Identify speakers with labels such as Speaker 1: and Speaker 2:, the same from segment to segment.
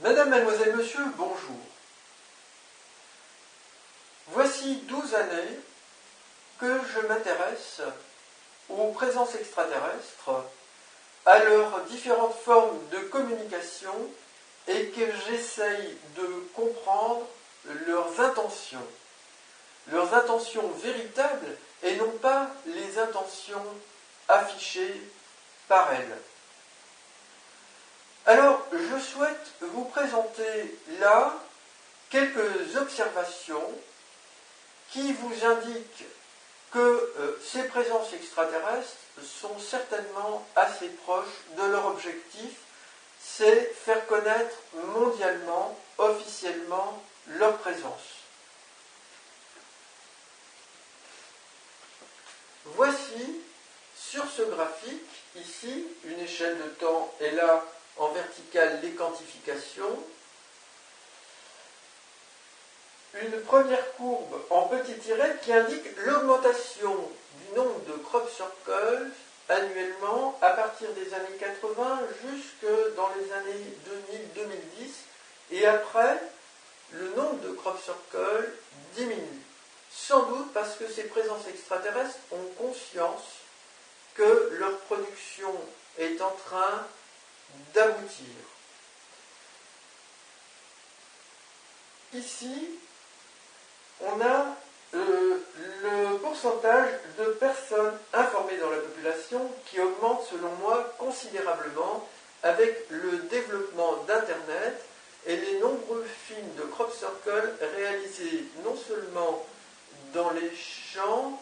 Speaker 1: Madame, mademoiselle, monsieur, bonjour. Voici 12 années que je m'intéresse aux présences extraterrestres, à leurs différentes formes de communication et que j'essaye de comprendre leurs intentions véritables et non pas les intentions affichées par elles. Alors, je souhaite vous présenter là quelques observations qui vous indiquent que ces présences extraterrestres sont certainement assez proches de leur objectif, c'est faire connaître mondialement, officiellement, leur présence. Voici, sur ce graphique, ici, une échelle de temps et là, en verticale, les quantifications. Une première courbe en petit tiret qui indique l'augmentation du nombre de crop circles annuellement à partir des années 80 jusque dans les années 2000-2010 et après le nombre de crop circles diminue. Sans doute parce que ces présences extraterrestres ont conscience que leur production est en train d'aboutir. Ici, on a le pourcentage de personnes informées dans la population qui augmente selon moi considérablement avec le développement d'Internet et les nombreux films de crop circle réalisés non seulement dans les champs,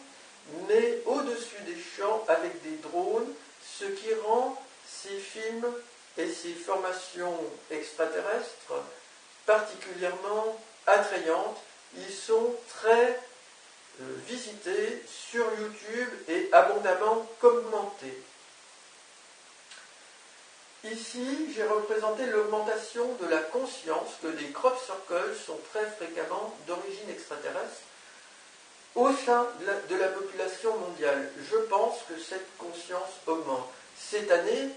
Speaker 1: mais au-dessus des champs avec des drones, ce qui rend ces films et ces formations extraterrestres particulièrement attrayantes. Ils sont très visités sur YouTube et abondamment commentés. Ici, j'ai représenté l'augmentation de la conscience que les crop circles sont très fréquemment d'origine extraterrestre au sein de la population mondiale. Je pense que cette conscience augmente. Cette année,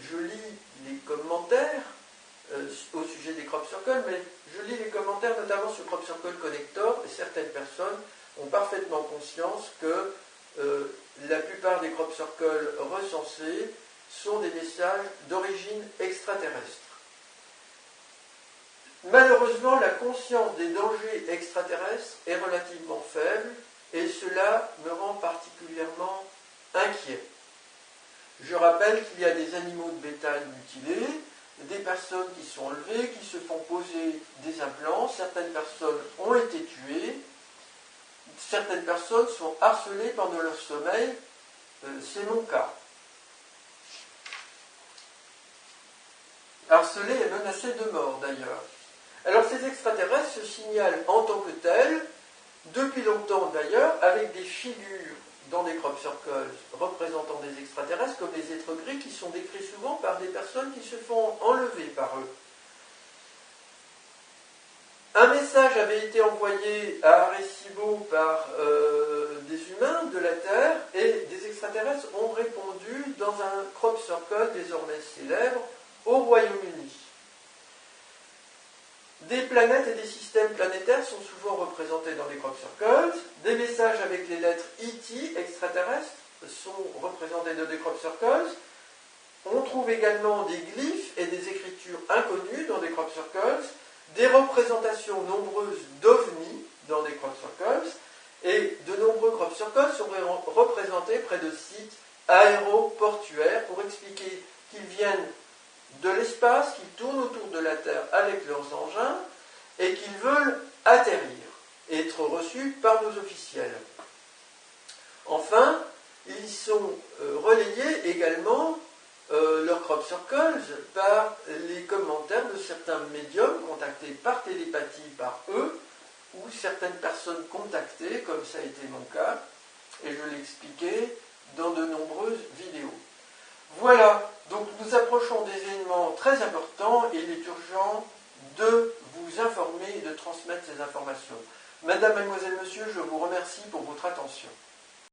Speaker 1: je lis les commentaires au sujet des crop circles, mais je lis les commentaires notamment sur Crop Circle Connector, et certaines personnes ont parfaitement conscience que la plupart des crop circles recensés sont des messages d'origine extraterrestre. Malheureusement, la conscience des dangers extraterrestres est relativement faible, et cela me rend particulièrement inquiet. Je rappelle qu'il y a des animaux de bétail mutilés, des personnes qui sont enlevées, qui se font poser des implants, certaines personnes ont été tuées, certaines personnes sont harcelées pendant leur sommeil, c'est mon cas. Harcelées et menacées de mort d'ailleurs. Alors ces extraterrestres se signalent en tant que tels, depuis longtemps d'ailleurs, avec des figures dans des crop circles représentant des extraterrestres comme des êtres gris qui sont décrits souvent par des personnes qui se font enlever par eux. Un message avait été envoyé à Arecibo par des humains de la Terre et des extraterrestres ont répondu dans un crop circle désormais célèbre au Royaume-Uni. Des planètes et des systèmes planétaires sont souvent représentés dans les crop circles. Des messages avec les lettres E.T. extraterrestres sont représentés dans des crop circles. On trouve également des glyphes et des écritures inconnues dans des crop circles, des représentations nombreuses d'ovnis dans des crop circles, et de nombreux crop circles sont représentés près de sites aéroportuaires pour expliquer qu'ils viennent de l'espace, qu'ils tournent autour de la Terre avec leurs engins et qu'ils veulent atterrir et être reçus par nos officiels. Enfin, ils sont relayés également, leurs crop circles, par les commentaires de certains médiums contactés par télépathie par eux, ou certaines personnes contactées, comme ça a été mon cas, et je l'ai expliqué dans de nombreuses vidéos. Voilà, donc nous approchons des événements très importants et il est urgent de vous informer et de transmettre ces informations. Madame, mademoiselle, monsieur, je vous remercie pour votre attention.